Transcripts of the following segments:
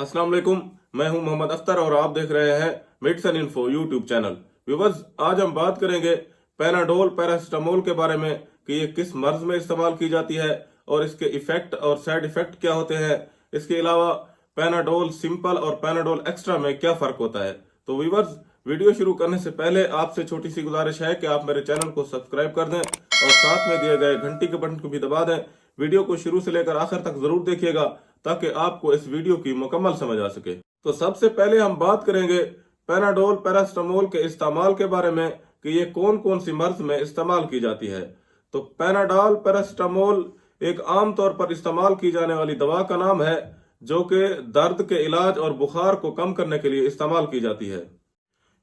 अस्सलाम वालेकुम। मैं हूं मोहम्मद अख्तर और आप देख रहे हैं medicine info YouTube channel. Viewers, आज हम बात करेंगे पैनाडोल पैरासिटामोल के बारे में कि ये किस मर्ज में इस्तेमाल की जाती है और इसके इफेक्ट और साइड इफेक्ट क्या होते हैं। इसके अलावा पैनाडोल सिंपल और पैनाडोल एक्स्ट्रा में क्या फर्क होता है। तो व्यूवर्स, वीडियो शुरू करने से पहले आपसे छोटी सी गुजारिश है कि आप मेरे चैनल को सब्सक्राइब कर दें और साथ में दिए गए घंटी के बटन को भी दबा दें। वीडियो को शुरू से लेकर आखिर तक जरूर देखिएगा ताकि आपको इस वीडियो की मुकम्मल समझ आ सके। तो सबसे पहले हम बात करेंगे पैनाडोल पैरासिटामोल के इस्तेमाल के बारे में कि ये कौन कौन सी मर्ज में इस्तेमाल की जाती है। तो पैनाडोल पैरासिटामोल एक आम तौर पर इस्तेमाल की जाने वाली दवा का नाम है जो कि दर्द के इलाज और बुखार को कम करने के लिए इस्तेमाल की जाती है।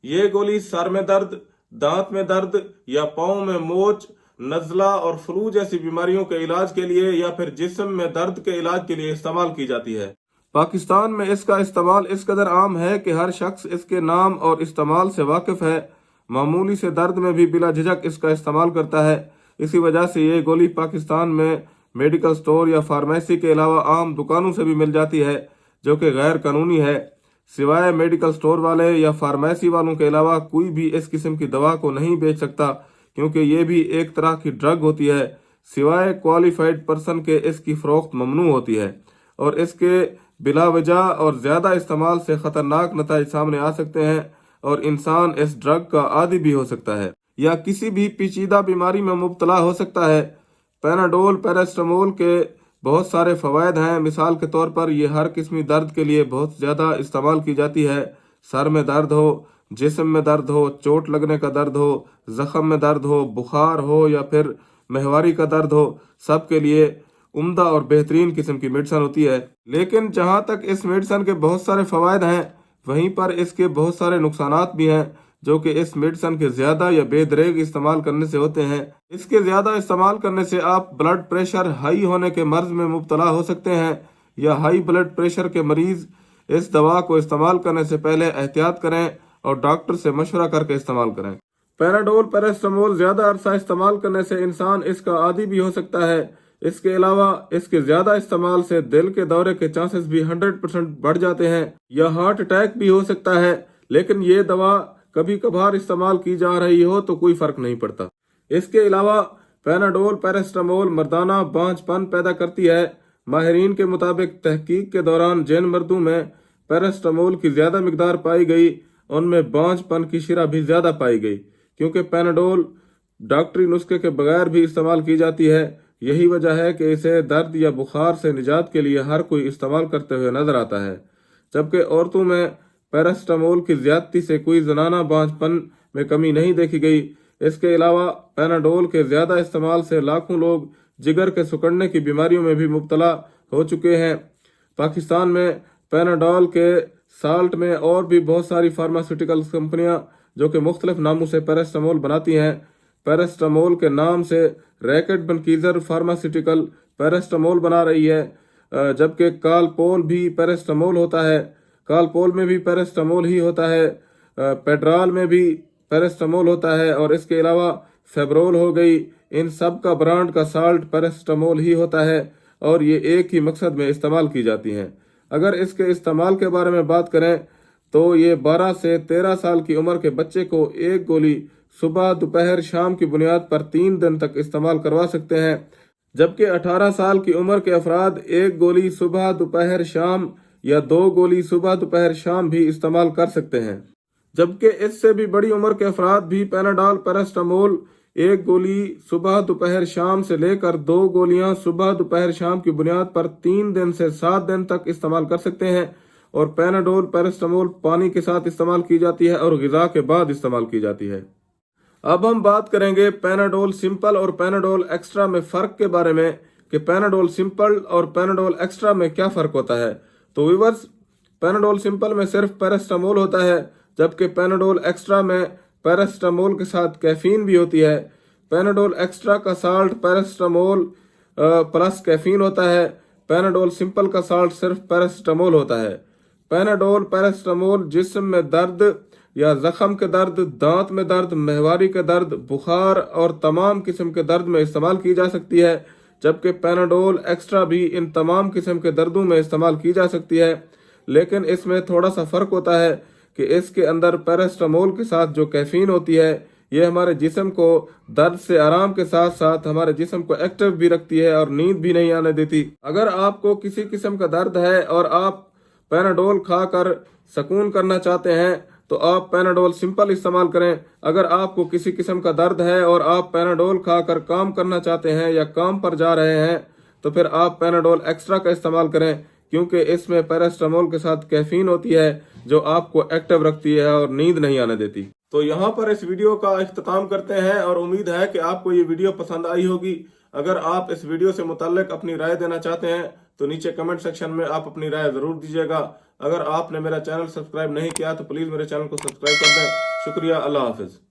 ये गोली सर में दर्द, दांत में दर्द या पाँव में मोच, नज़ला और फ्लू जैसी बीमारियों के इलाज के लिए या फिर जिस्म में दर्द के इलाज के लिए इस्तेमाल की जाती है। पाकिस्तान में इसका इस्तेमाल इस कदर आम है कि हर शख्स इसके नाम और इस्तेमाल से वाकिफ है। मामूली से दर्द में भी बिला झिझक इसका इस्तेमाल करता है। इसी वजह से ये गोली पाकिस्तान में मेडिकल स्टोर या फार्मेसी के अलावा आम दुकानों से भी मिल जाती है जो कि गैर कानूनी है। सिवाय मेडिकल स्टोर वाले या फार्मेसी वालों के अलावा कोई भी इस किस्म की दवा को नहीं बेच सकता क्योंकि ये भी एक तरह की ड्रग होती है। सिवाय क्वालिफाइड पर्सन के इसकी फरोख्त ममनू होती है और इसके बिला वजह और ज्यादा इस्तेमाल से खतरनाक नतीजे सामने आ सकते हैं और इंसान इस ड्रग का आदी भी हो सकता है या किसी भी पेचीदा बीमारी में मुब्तला हो सकता है। पैनाडोल पैरासिटामोल के बहुत सारे फवायद हैं। मिसाल के तौर पर यह हर किस्मी दर्द के लिए बहुत ज्यादा इस्तेमाल की जाती है। सर में दर्द हो, जिस्म में दर्द हो, चोट लगने का दर्द हो, जख्म में दर्द हो, बुखार हो या फिर महवारी का दर्द हो, सब के लिए उम्दा और बेहतरीन किस्म की मेडिसिन होती है। लेकिन जहाँ तक इस मेडिसिन के बहुत सारे फवायद हैं वहीं पर इसके बहुत सारे नुकसानात भी हैं जो कि इस मेडिसिन के ज्यादा या बेदरेग इस्तेमाल करने से होते हैं। इसके ज्यादा इस्तेमाल करने से आप ब्लड प्रेशर हाई होने के मर्ज में मुब्तला हो सकते हैं या हाई ब्लड प्रेशर के मरीज इस दवा को इस्तेमाल करने से पहले एहतियात करें और डॉक्टर से मशवरा करके इस्तेमाल करें। पैनाडोल पैरासिटामोल ज्यादा अरसा इस्तेमाल करने से इंसान इसका आदी भी हो सकता है। इसके अलावा इसके ज्यादा इस्तेमाल से दिल के दौरे के चांसेस भी 100% बढ़ जाते हैं या हार्ट अटैक भी हो सकता है। लेकिन ये दवा कभी कभार इस्तेमाल की जा रही हो तो कोई फर्क नहीं पड़ता। इसके अलावा पैनाडोल पैरासिटामोल मर्दाना बांझपन पैदा करती है। माहिरीन के मुताबिक तहकीक के दौरान जिन मर्दों में पैरासिटामोल की ज्यादा मिकदार पाई गई उनमें बांझपन की शिरा भी ज्यादा पाई गई क्योंकि पैनाडोल डॉक्टरी नुस्खे के बगैर भी इस्तेमाल की जाती है। यही वजह है कि इसे दर्द या बुखार से निजात के लिए हर कोई इस्तेमाल करते हुए नजर आता है। जबकि औरतों में पैरासिटामोल की ज्यादती से कोई जनाना बांझपन में कमी नहीं देखी गई। इसके अलावा पैनाडोल के ज्यादा इस्तेमाल से लाखों लोग जिगर के सिकुड़ने की बीमारियों में भी मुब्तला हो चुके हैं। पाकिस्तान में पैनाडोल के साल्ट में और भी बहुत सारी फार्मास्यूटिकल कंपनियां जो कि मुख्तलिफ नामों से पैरासिटामोल बनाती हैं। पैरासिटामोल के नाम से रैकेट बनकीजर फार्मास्यूटिकल पैरासिटामोल बना रही है, जबकि कालपोल भी पैरासिटामोल होता है। कालपोल में भी पैरासिटामोल ही होता है, पेड्राल में भी पैरासिटामोल होता है और इसके अलावा फेब्रोल हो गई। इन सब का ब्रांड का साल्ट पैरासिटामोल ही होता है और ये एक ही मकसद में इस्तेमाल की जाती हैं। अगर इसके इस्तेमाल के बारे में बात करें तो ये 12 से 13 साल की उम्र के बच्चे को एक गोली सुबह दोपहर शाम की बुनियाद पर 3 दिन तक इस्तेमाल करवा सकते हैं, जबकि 18 साल की उम्र के अफराद एक गोली सुबह दोपहर शाम या 2 गोली सुबह दोपहर शाम भी इस्तेमाल कर सकते हैं। जबकि इससे भी बड़ी उम्र के अफराद भी पैनाडोल पैरासिटामोल एक गोली सुबह दोपहर शाम से लेकर 2 गोलियां सुबह दोपहर शाम की बुनियाद पर 3 दिन से 7 दिन तक इस्तेमाल कर सकते हैं। और पैनाडोल पैरासिटामोल पानी के साथ इस्तेमाल की जाती है और ग़िज़ा के बाद इस्तेमाल की जाती है। अब हम बात करेंगे पैनाडोल सिंपल और पैनाडोल एक्स्ट्रा में फ़र्क के बारे में कि पैनाडोल सिंपल और पैनाडोल एक्स्ट्रा में क्या फ़र्क होता है। तो व्यूअर्स, पैनाडोल सिंपल में सिर्फ पैरासिटामोल होता है, जबकि पैनाडोल एक्स्ट्रा में पैरासिटामोल के साथ कैफीन भी होती है। पैनाडोल एक्स्ट्रा का साल्ट पैरासिटामोल प्लस कैफीन होता है। पैनाडोल सिंपल का साल्ट सिर्फ पैरासिटामोल होता है। पैनाडोल पैरासिटामोल जिस्म में दर्द या जख्म के दर्द, दांत में दर्द, महवारी के दर्द, बुखार और तमाम किस्म के दर्द में इस्तेमाल की जा सकती है, जबकि पैनाडोल एक्स्ट्रा भी इन तमाम किस्म के दर्दों में इस्तेमाल की जा सकती है। لیکن اس میں تھوڑا سا فرق ہوتا ہے کہ اس کے اندر پیراسٹامول کے ساتھ جو کیفین ہوتی ہے یہ ہمارے جسم کو درد سے آرام کے ساتھ ساتھ ہمارے جسم کو ایکٹیو بھی رکھتی ہے اور نیند بھی نہیں آنے دیتی۔ اگر آپ کو کسی قسم کا درد ہے اور آپ پیناڈول کھا کر سکون کرنا چاہتے ہیں تو آپ پیناڈول سمپل استعمال کریں۔ اگر آپ کو کسی قسم کا درد ہے اور آپ پیناڈول کھا کر کام کرنا چاہتے ہیں یا کام پر جا رہے ہیں تو پھر آپ پیناڈول ایکسٹرا کا استعمال کریں، کیونکہ اس میں پیراسٹامول کے ساتھ کیفین ہوتی ہے جو آپ کو ایکٹیو رکھتی ہے اور نیند نہیں آنے دیتی۔ تو یہاں پر اس ویڈیو کا اختتام کرتے ہیں اور امید ہے کہ آپ کو یہ ویڈیو پسند آئی ہوگی۔ اگر آپ اس ویڈیو سے متعلق اپنی رائے دینا چاہتے ہیں تو نیچے کمنٹ سیکشن میں آپ اپنی رائے ضرور دیجیے گا۔ اگر آپ نے میرا چینل سبسکرائب نہیں کیا تو پلیز میرے چینل کو سبسکرائب کر دیں۔ شکریہ، اللہ حافظ۔